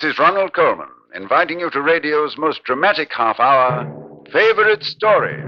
This is Ronald Coleman, inviting you to radio's most dramatic half hour, Favorite Story.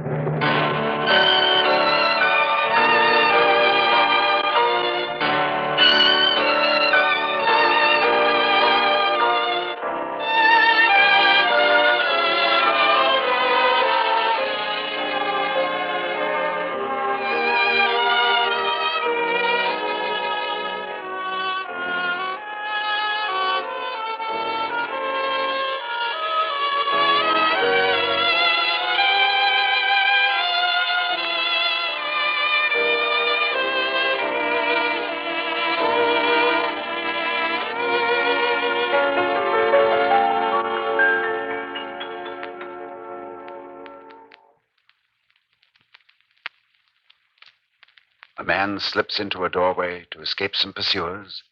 A man slips into a doorway to escape some pursuers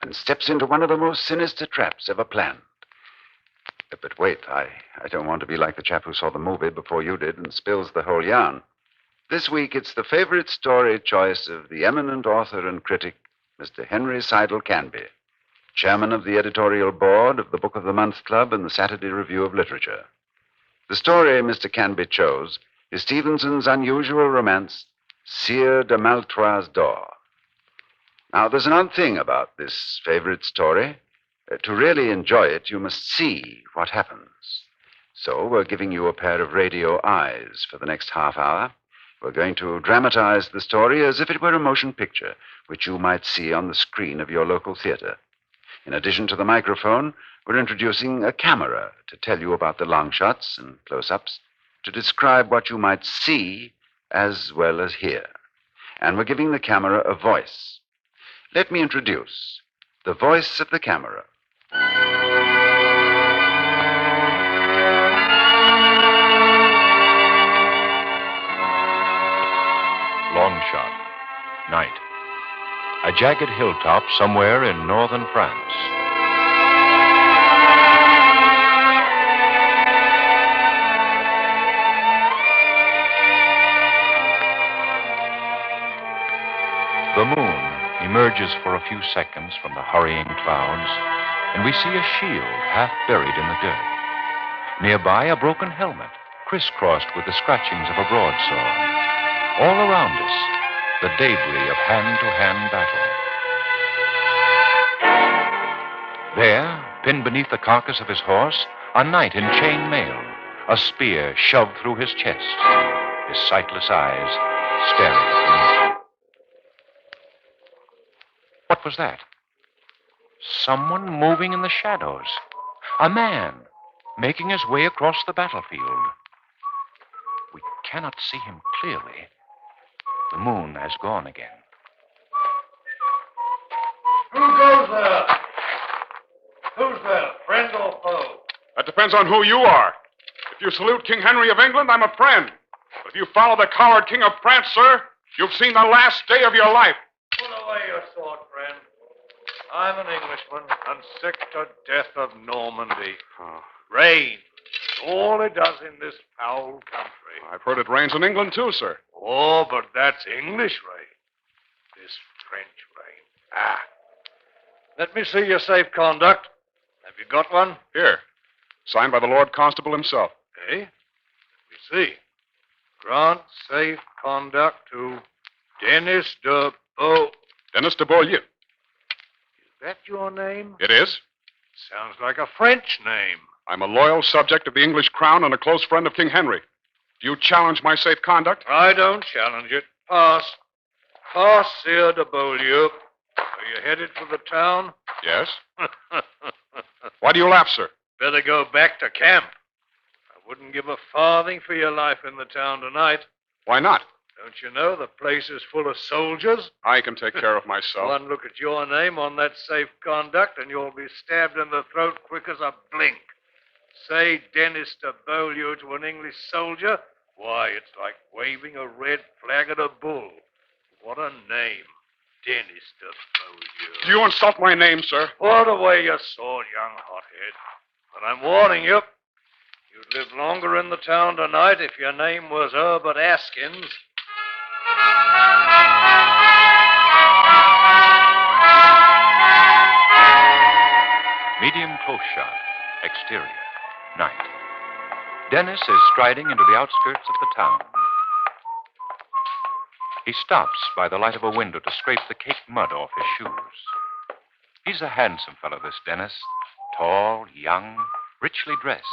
and steps into one of the most sinister traps ever planned. But wait, I don't want to be like the chap who saw the movie before you did and spills the whole yarn. This week, it's the favorite story choice of the eminent author and critic, Mr. Henry Seidel Canby, chairman of the editorial board of the Book of the Month Club and the Saturday Review of Literature. The story Mr. Canby chose is Stevenson's unusual romance, Sire De Maletroits' Door. Now, there's an odd thing about this favorite story. To really enjoy it, you must see what happens. So we're giving you a pair of radio eyes for the next half hour. We're going to dramatize the story as if it were a motion picture, which you might see on the screen of your local theater. In addition to the microphone, we're introducing a camera to tell you about the long shots and close-ups, to describe what you might see as well as hear. And we're giving the camera a voice. Let me introduce the voice of the camera. Long shot. Night. A jagged hilltop somewhere in northern France. The moon emerges for a few seconds from the hurrying clouds, and we see a shield half buried in the dirt. Nearby, a broken helmet, crisscrossed with the scratchings of a broadsword. All around us, the debris of hand-to-hand battle. There, pinned beneath the carcass of his horse, a knight in chain mail, a spear shoved through his chest, his sightless eyes staring at me. What was that? Someone moving in the shadows. A man making his way across the battlefield. We cannot see him clearly. The moon has gone again. Who goes there? Who's there, friend or foe? That depends on who you are. If you salute King Henry of England, I'm a friend. But if you follow the coward King of France, sir, you've seen the last day of your life. Put away your sword, friend. I'm an Englishman and sick to death of Normandy. Oh. Rain. All it does in this foul country. I've heard it rains in England, too, sir. Oh, but that's English rain. This French rain. Ah. Let me see your safe conduct. Have you got one? Here. Signed by the Lord Constable himself. Eh? Let me see. Grant safe conduct to Dennis de Beau. Dennis de Beaulieu. Is that your name? It is. Sounds like a French name. I'm a loyal subject of the English crown and a close friend of King Henry. Do you challenge my safe conduct? I don't challenge it. Pass. Pass, Sire de Beaulieu. Are you headed for the town? Yes. Why do you laugh, sir? Better go back to camp. I wouldn't give a farthing for your life in the town tonight. Why not? Don't you know the place is full of soldiers? I can take care of myself. One look at your name on that safe conduct, and you'll be stabbed in the throat quick as a blink. Say Dennis de Beaulieu to an English soldier, why, it's like waving a red flag at a bull. What a name, Dennis de Beaulieu. Do you insult my name, sir? Put away your sword, young hothead. But I'm warning you, you'd live longer in the town tonight if your name was Herbert Askins. Medium close shot. Exterior. Night. Dennis is striding into the outskirts of the town. He stops by the light of a window to scrape the caked mud off his shoes. He's a handsome fellow, this Dennis. Tall, young, richly dressed.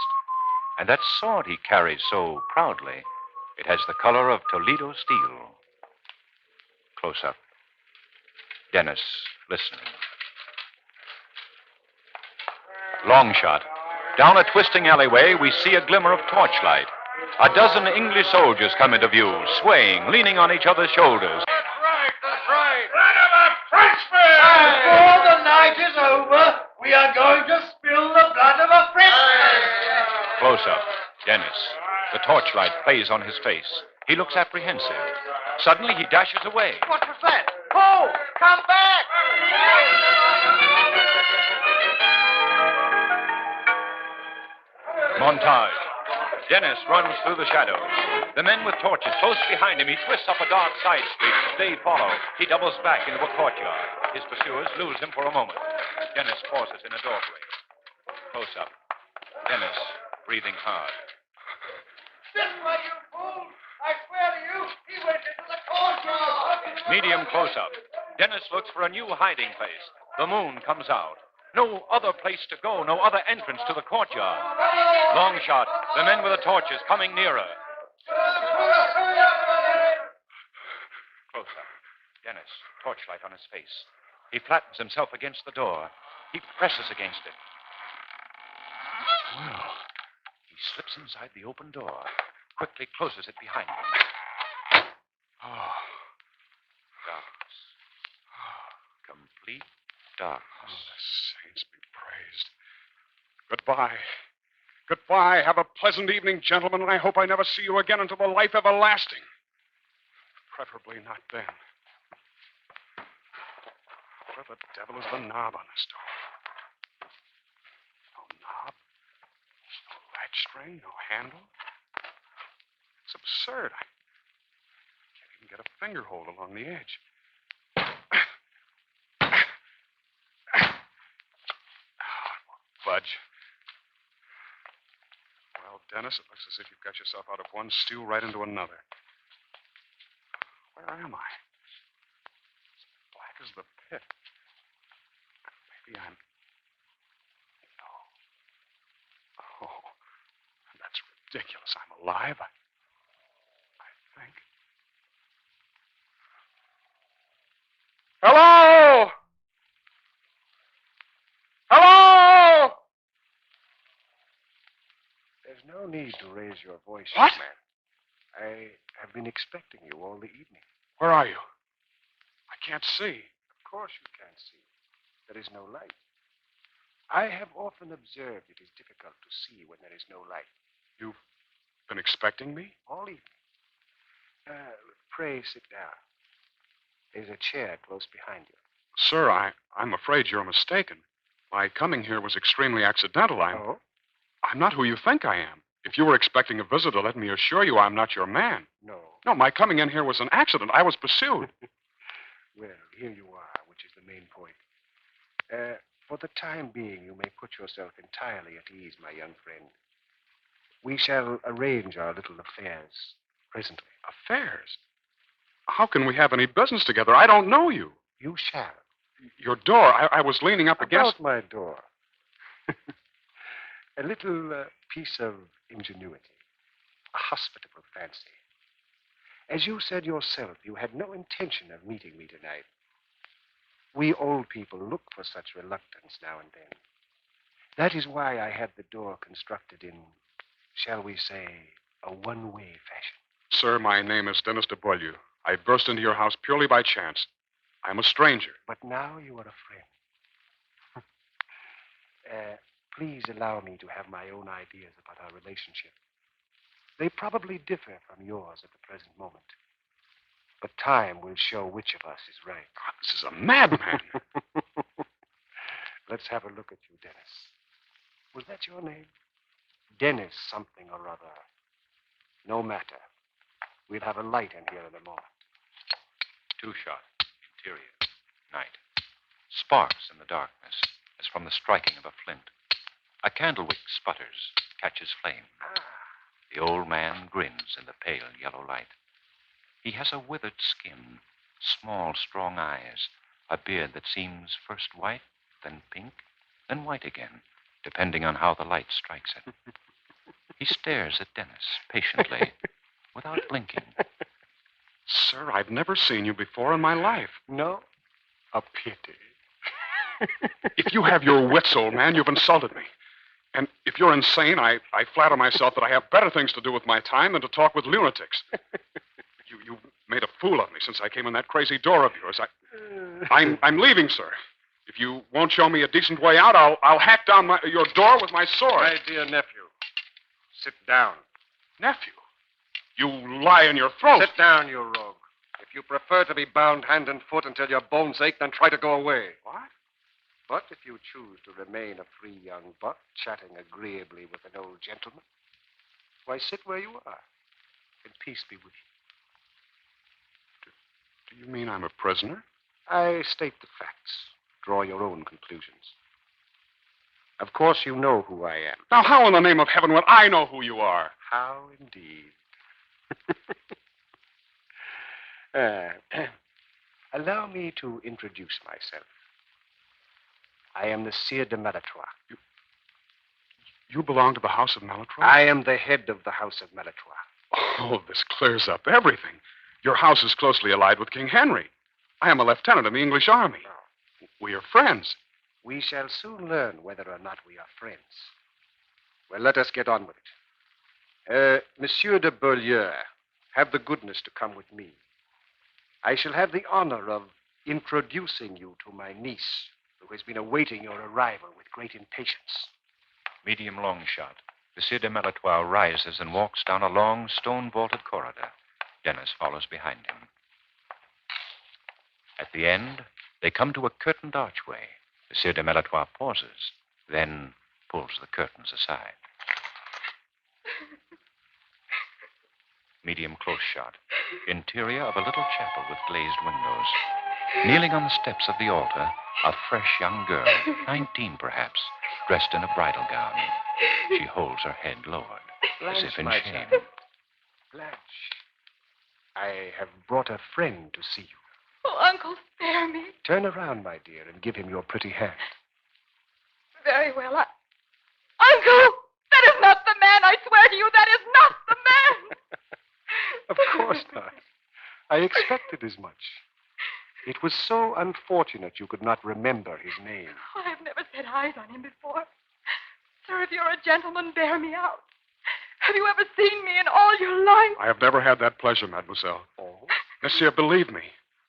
And that sword he carries so proudly, it has the color of Toledo steel. Close up. Dennis, listening. Long shot. Down a twisting alleyway, we see a glimmer of torchlight. A dozen English soldiers come into view, swaying, leaning on each other's shoulders. That's right. Blood of a Frenchman! Before the night is over, we are going to spill the blood of a Frenchman. Close up. Dennis. The torchlight plays on his face. He looks apprehensive. Suddenly, he dashes away. What was that? Oh, come back! Montage. Dennis runs through the shadows. The men with torches close behind him. He twists up a dark side street. They follow. He doubles back into a courtyard. His pursuers lose him for a moment. Dennis pauses in a doorway. Close up. Dennis, breathing hard. This way, you fool! I swear to you, he went into the courtyard. Medium close up. Dennis looks for a new hiding place. The moon comes out. No other place to go, no other entrance to the courtyard. Long shot. The men with the torches coming nearer. Close up. Dennis, torchlight on his face. He flattens himself against the door. He presses against it. Well, he slips inside the open door, quickly closes it behind him. Oh, darkness. Complete darkness. Oh, the saints be praised. Goodbye. Goodbye. Have a pleasant evening, gentlemen, and I hope I never see you again until the life everlasting. Preferably not then. Where the devil is the knob on this door? No knob. No latch string. No handle. It's absurd. I can't even get a finger hold along the edge. Budge. Well, Dennis, it looks as if you've got yourself out of one stew right into another. Where am I? As black as the pit. Maybe I'm... No. Oh, that's ridiculous. I'm alive. I think. Hello! Hello! There's no need to raise your voice, What? young man. I have been expecting you all the evening. Where are you? I can't see. Of course you can't see. There is no light. I have often observed it is difficult to see when there is no light. You've been expecting me? All evening. Pray sit down. There's a chair close behind you. Sir, I'm afraid you're mistaken. My coming here was extremely accidental. Oh? I'm not who you think I am. If you were expecting a visitor, let me assure you I'm not your man. No. No, my coming in here was an accident. I was pursued. Well, here you are, which is the main point. For the time being, you may put yourself entirely at ease, my young friend. We shall arrange our little affairs presently. Affairs? How can we have any business together? I don't know you. You shall. Your door, I was leaning up against... About my door. A little piece of ingenuity. A hospitable fancy. As you said yourself, you had no intention of meeting me tonight. We old people look for such reluctance now and then. That is why I had the door constructed in, shall we say, a one-way fashion. Sir, my name is Dennis de Beaulieu. I burst into your house purely by chance. I'm a stranger. But now you are a friend. Please allow me to have my own ideas about our relationship. They probably differ from yours at the present moment. But time will show which of us is right. God, this is a madman. Let's have a look at you, Dennis. Was that your name? Dennis something or other. No matter. We'll have a light in here in a moment. Two shot. Interior. Night. Sparks in the darkness. as from the striking of a flint. A candle wick sputters, catches flame. The old man grins in the pale yellow light. He has a withered skin, small, strong eyes, a beard that seems first white, then pink, then white again, depending on how the light strikes it. He stares at Dennis patiently, without blinking. Sir, I've never seen you before in my life. No? A pity. If you have your wits, old man, you've insulted me. And if you're insane, I flatter myself that I have better things to do with my time than to talk with lunatics. You made a fool of me since I came in that crazy door of yours. I'm leaving, sir. If you won't show me a decent way out, I'll hack down your door with my sword. My dear nephew, sit down. Nephew, you lie in your throat. Sit down, you rogue. If you prefer to be bound hand and foot until your bones ache, then try to go away. What? But if you choose to remain a free young buck, chatting agreeably with an old gentleman, why, sit where you are, and peace be with you. Do you mean I'm a prisoner? I state the facts. Draw your own conclusions. Of course, you know who I am. Now, how in the name of heaven would I know who you are? How indeed. Allow me to introduce myself. I am the Sire De Maletroits. You belong to the House of Maletroits? I am the head of the House of Maletroits. Oh, this clears up everything. Your house is closely allied with King Henry. I am a lieutenant in the English army. We are friends. We shall soon learn whether or not we are friends. Well, let us get on with it. Monsieur de Beaulieu, have the goodness to come with me. I shall have the honor of introducing you to my niece, who has been awaiting your arrival with great impatience. Medium long shot. The Sire de Maletroits rises and walks down a long, stone-vaulted corridor. Dennis follows behind him. At the end, they come to a curtained archway. The Sire de Maletroits pauses, then pulls the curtains aside. Medium close shot. Interior of a little chapel with glazed windows. Kneeling on the steps of the altar, a fresh young girl, 19 perhaps, dressed in a bridal gown. She holds her head lowered, as if in my shame. child. Blanche, I have brought a friend to see you. Oh, Uncle, spare me. Turn around, my dear, and give him your pretty hand. Very well. Uncle, that is not the man. I swear to you, that is not the man. Of course not. I expected as much. It was so unfortunate you could not remember his name. Oh, I've never set eyes on him before. Sir, if you're a gentleman, bear me out. Have you ever seen me in all your life? I have never had that pleasure, mademoiselle. Oh? Monsieur, believe me,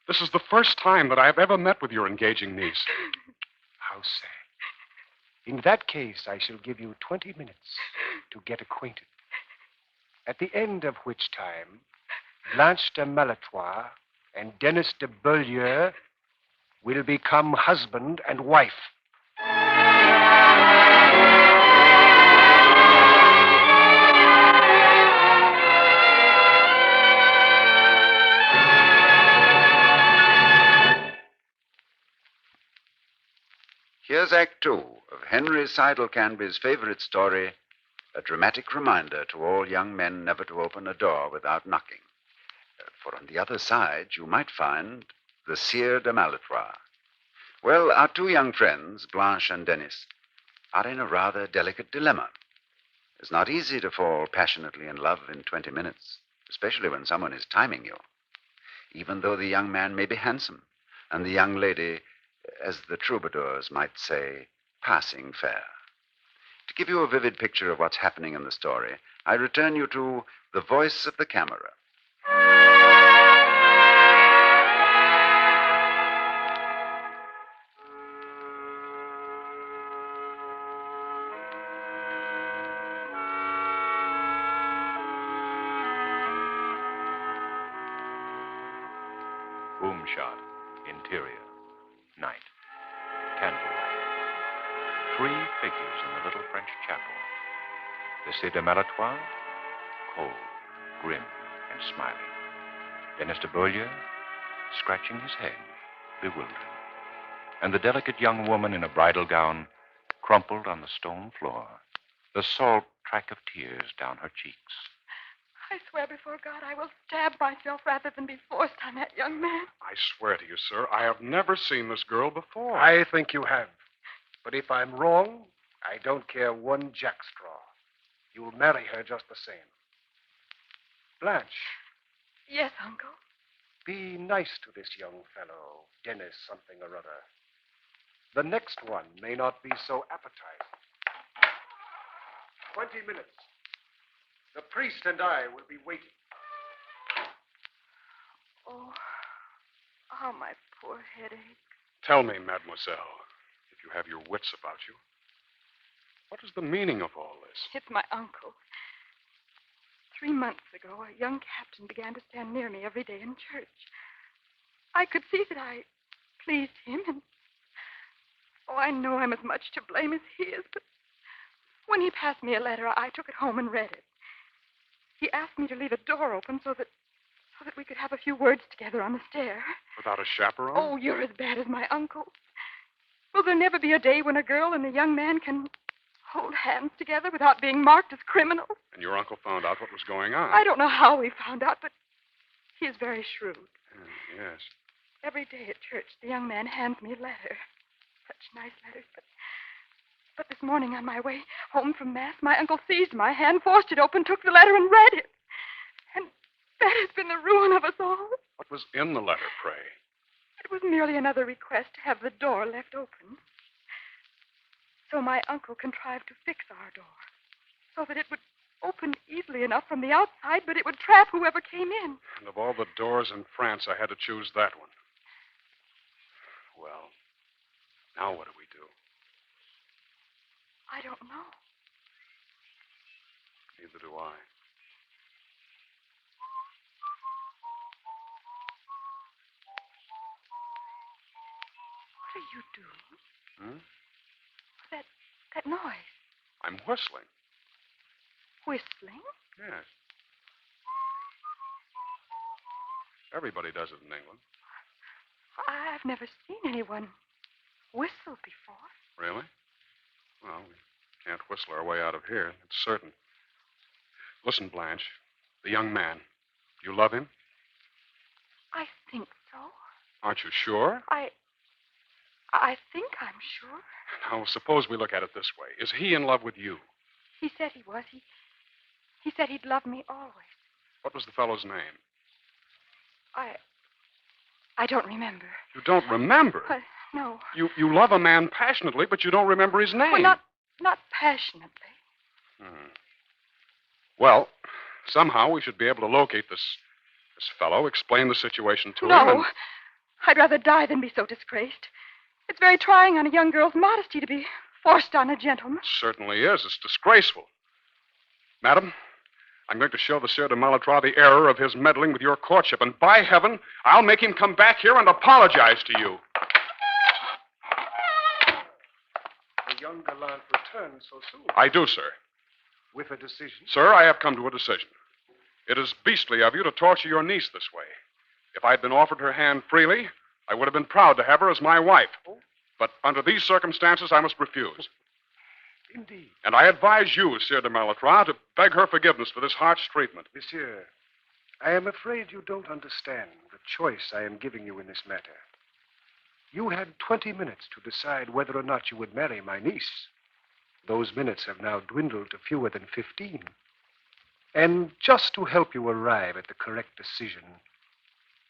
this is the first time that I have ever met with your engaging niece. How sad. In that case, I shall give you 20 minutes to get acquainted. At the end of which time, Blanche de Maletroits and Dennis de Beaulieu will become husband and wife. Here's Act Two of Henry Seidel Canby's favorite story, a dramatic reminder to all young men never to open a door without knocking. For on the other side, you might find the Sire de Maletroits. Well, our two young friends, Blanche and Dennis, are in a rather delicate dilemma. It's not easy to fall passionately in love in 20 minutes, especially when someone is timing you. Even though the young man may be handsome, and the young lady, as the troubadours might say, passing fair. To give you a vivid picture of what's happening in the story, I return you to the voice of the camera. Boom shot. Interior. Night. Candlelight. 3 figures in the little French chapel. The Sire de Maletroits, cold, grim, and smiling. Dennis de Beaulieu, scratching his head, bewildered. and the delicate young woman in a bridal gown crumpled on the stone floor, the salt track of tears down her cheeks. I swear before God I will stab myself rather than be forced on that young man. I swear to you, sir, I have never seen this girl before. I think you have. But if I'm wrong, I don't care one jackstraw. You'll marry her just the same. Blanche, Yes, Uncle. be nice to this young fellow, Dennis something or other. The next one may not be so appetizing. 20 minutes. The priest and I will be waiting. Oh, my poor headache. Tell me, mademoiselle, if you have your wits about you, what is the meaning of all this? It's my uncle. 3 months ago, a young captain began to stand near me every day in church. I could see that I pleased him, and I know I'm as much to blame as he is, but when he passed me a letter, I took it home and read it. He asked me to leave a door open so that we could have a few words together on the stair. Without a chaperone? Oh, you're as bad as my uncle. Will there never be a day when a girl and a young man can hold hands together without being marked as criminals? And your uncle found out what was going on? I don't know how he found out, but he is very shrewd. Yes. Every day at church, the young man hands me a letter. Such nice letters, but this morning on my way home from Mass, my uncle seized my hand, forced it open, took the letter, and read it. And that has been the ruin of us all. What was in the letter, pray? It was merely another request to have the door left open. So my uncle contrived to fix our door so that it would open easily enough from the outside, but it would trap whoever came in. And of all the doors in France, I had to choose that one. Well, now what do we do? I don't know. Neither do I. What are you doing? Hmm? That noise. I'm whistling. Whistling? Yes. Everybody does it in England. I've never seen anyone whistle before. Really? Well, we can't whistle our way out of here, it's certain. Listen, Blanche, the young man, you love him? I think so. Aren't you sure? I think I'm sure. Now, suppose we look at it this way. Is he in love with you? He said he was. He said he'd love me always. What was the fellow's name? I don't remember. You don't remember? No. You love a man passionately, but you don't remember his name. Well, not passionately. Well, somehow we should be able to locate this fellow, explain the situation to him. No. I'd rather die than be so disgraced. It's very trying on a young girl's modesty to be forced on a gentleman. It certainly is. It's disgraceful. Madam, I'm going to show the Sire De Maletroits the error of his meddling with your courtship, and by heaven, I'll make him come back here and apologize to you. The young gallant returns so soon. I do, sir. With a decision? Sir, I have come to a decision. It is beastly of you to torture your niece this way. If I'd been offered her hand freely, I would have been proud to have her as my wife. But under these circumstances, I must refuse. Indeed. And I advise you, Sire De Maletroits, to beg her forgiveness for this harsh treatment. Monsieur, I am afraid you don't understand the choice I am giving you in this matter. You had 20 minutes to decide whether or not you would marry my niece. Those minutes have now dwindled to fewer than 15. And just to help you arrive at the correct decision,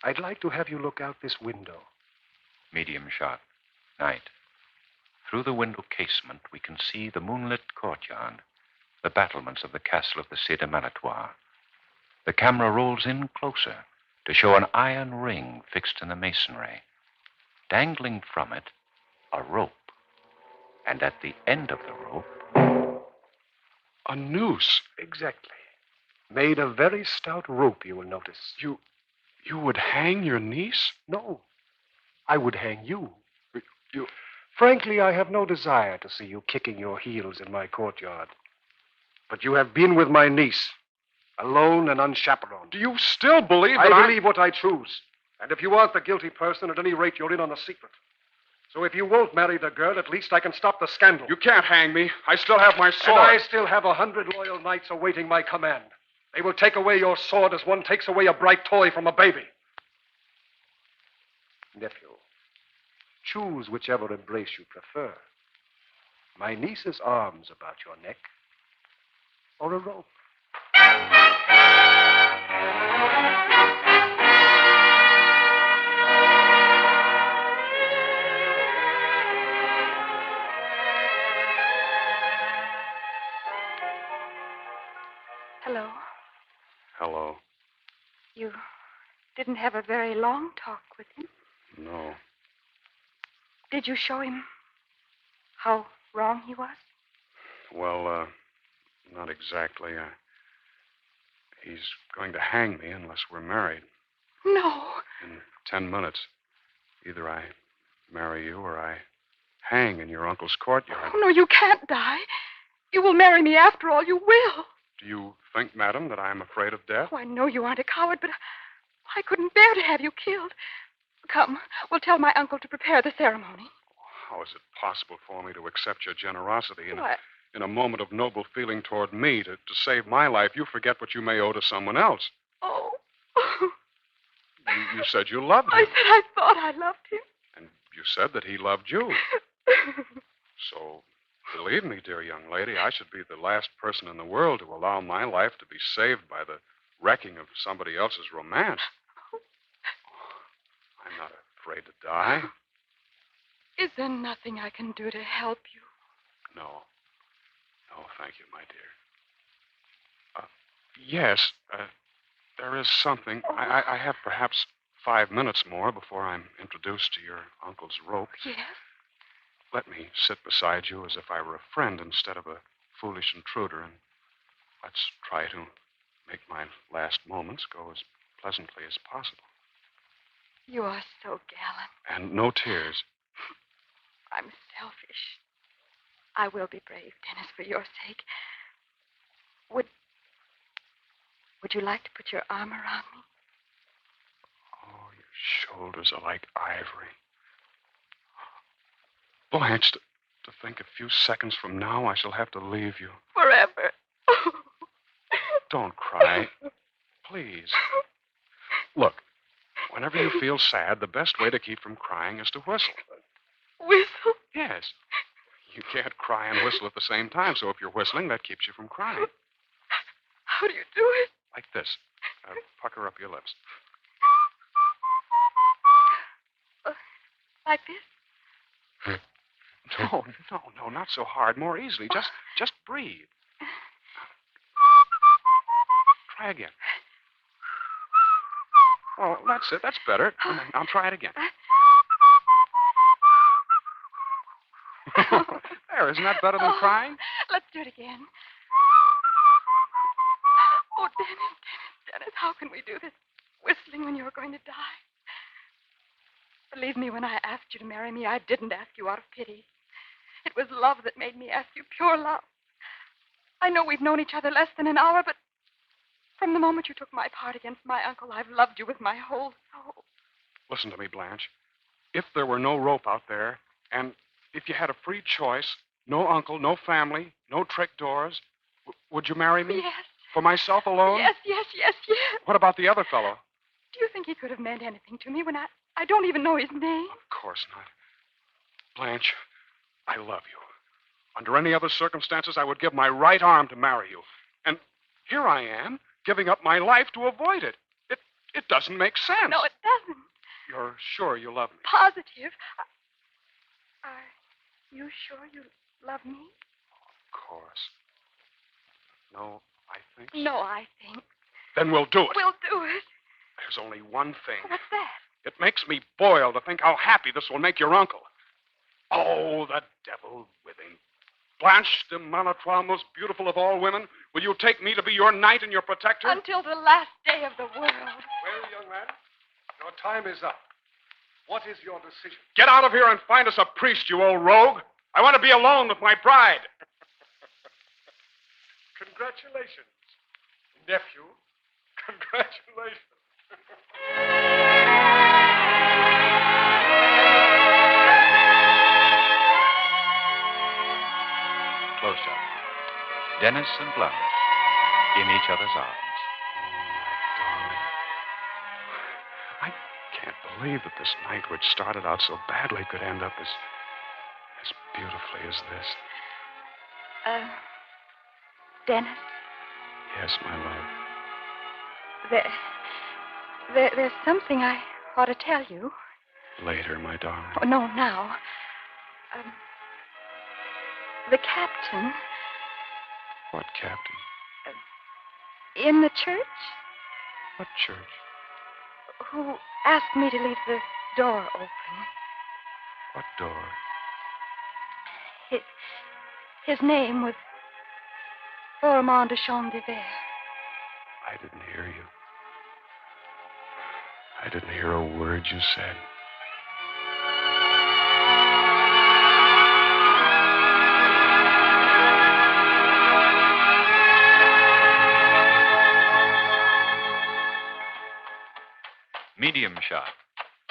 I'd like to have you look out this window. Medium shot. Night. Through the window casement, we can see the moonlit courtyard, the battlements of the castle of the Sire De Maletroits. The camera rolls in closer to show an iron ring fixed in the masonry. Dangling from it, a rope. And at the end of the rope... A noose. Exactly. Made of very stout rope, you will notice. You would hang your niece? No. I would hang you. Frankly, I have no desire to see you kicking your heels in my courtyard. But you have been with my niece, alone and unchaperoned. Do you still believe that I believe what I choose. And if you aren't the guilty person, at any rate, you're in on the secret. So if you won't marry the girl, at least I can stop the scandal. You can't hang me. I still have my sword. And I still have 100 loyal knights awaiting my command. They will take away your sword as one takes away a bright toy from a baby. Nephew, choose whichever embrace you prefer. My niece's arms about your neck, or a rope. Hello. Hello. You didn't have a very long talk with him. No. Did you show him how wrong he was? Well, not exactly. He's going to hang me unless we're married. No. In 10 minutes. Either I marry you or I hang in your uncle's courtyard. Oh, no, you can't die. You will marry me after all. You will. Do you think, madam, that I'm afraid of death? Oh, I know you aren't a coward, but I couldn't bear to have you killed. Come, we'll tell my uncle to prepare the ceremony. How is it possible for me to accept your generosity Why? in a moment of noble feeling toward me to save my life? You forget what you may owe to someone else. Oh. You said you loved him. I said I thought I loved him. And you said that he loved you. So, believe me, dear young lady, I should be the last person in the world to allow my life to be saved by the wrecking of somebody else's romance. I'm not afraid to die. Is there nothing I can do to help you? No. No, thank you, my dear. Yes, there is something. I have perhaps 5 minutes more before I'm introduced to your uncle's rope. Yes? Let me sit beside you as if I were a friend instead of a foolish intruder, and let's try to make my last moments go as pleasantly as possible. You are so gallant. And no tears. I'm selfish. I will be brave, Dennis, for your sake. Would you like to put your arm around me? Oh, your shoulders are like ivory. Blanche, to think a few seconds from now I shall have to leave you. Forever. Don't cry. Please. Look, whenever you feel sad, the best way to keep from crying is to whistle. Whistle? Yes. You can't cry and whistle at the same time, so if you're whistling, that keeps you from crying. How do you do it? Like this. Pucker up your lips. Like this? No, not so hard. More easily. Just breathe. Try again. Oh, that's it. That's better. I'll try it again. There, isn't that better than crying? Let's do it again. Oh, Dennis, how can we do this whistling when you're going to die? Believe me, when I asked you to marry me, I didn't ask you out of pity. It was love that made me ask you, pure love. I know we've known each other less than an hour, but from the moment you took my part against my uncle, I've loved you with my whole soul. Listen to me, Blanche. If there were no rope out there, and if you had a free choice, no uncle, no family, no trick doors, would you marry me? Yes. For myself alone? Yes. What about the other fellow? Do you think he could have meant anything to me when I don't even know his name? Of course not. Blanche, I love you. Under any other circumstances, I would give my right arm to marry you. And here I am, giving up my life to avoid it. It doesn't make sense. No, it doesn't. You're sure you love me? Positive. Are you sure you love me? Of course. No, I think so. No, I think. Then we'll do it. We'll do it. There's only one thing. What's that? It makes me boil to think how happy this will make your uncle. Oh, the devil with him. Blanche de Maletroits, most beautiful of all women, will you take me to be your knight and your protector? Until the last day of the world. Well, young man, your time is up. What is your decision? Get out of here and find us a priest, you old rogue. I want to be alone with my bride. Congratulations, nephew. Congratulations. Dennis and Blanche in each other's arms. Darling. I can't believe that this night, which started out so badly, could end up as beautifully as this. Dennis, Yes, my love. there's something I ought to tell you. Later, my darling. Oh, no, now. The captain What captain? in the church What church? who asked me to leave the door open. What door? His name was Florimond de Champs-de-Vert. I didn't hear you. I didn't hear a word you said. Medium shot.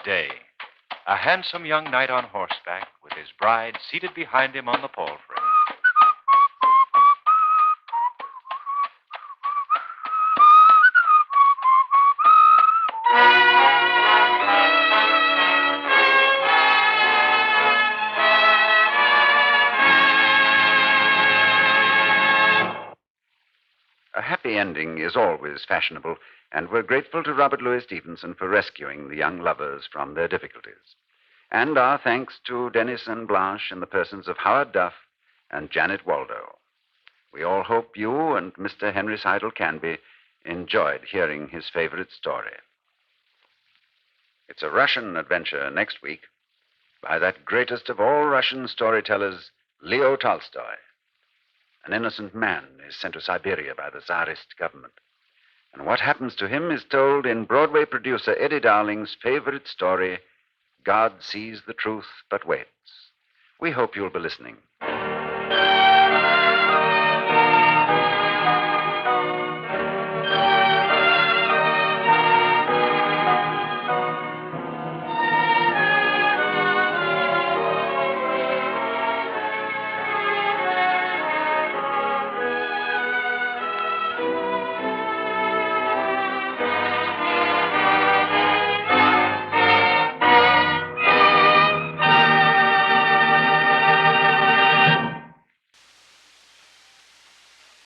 Day. A handsome young knight on horseback with his bride seated behind him on the palfrey. A happy ending is always fashionable, and we're grateful to Robert Louis Stevenson for rescuing the young lovers from their difficulties. And our thanks to Dennis and Blanche in the persons of Howard Duff and Janet Waldo. We all hope you and Mr. Henry Seidel Canby enjoyed hearing his favorite story. It's a Russian adventure next week by that greatest of all Russian storytellers, Leo Tolstoy. An innocent man is sent to Siberia by the Tsarist government. And what happens to him is told in Broadway producer Eddie Darling's favorite story, God Sees the Truth But Waits. We hope you'll be listening.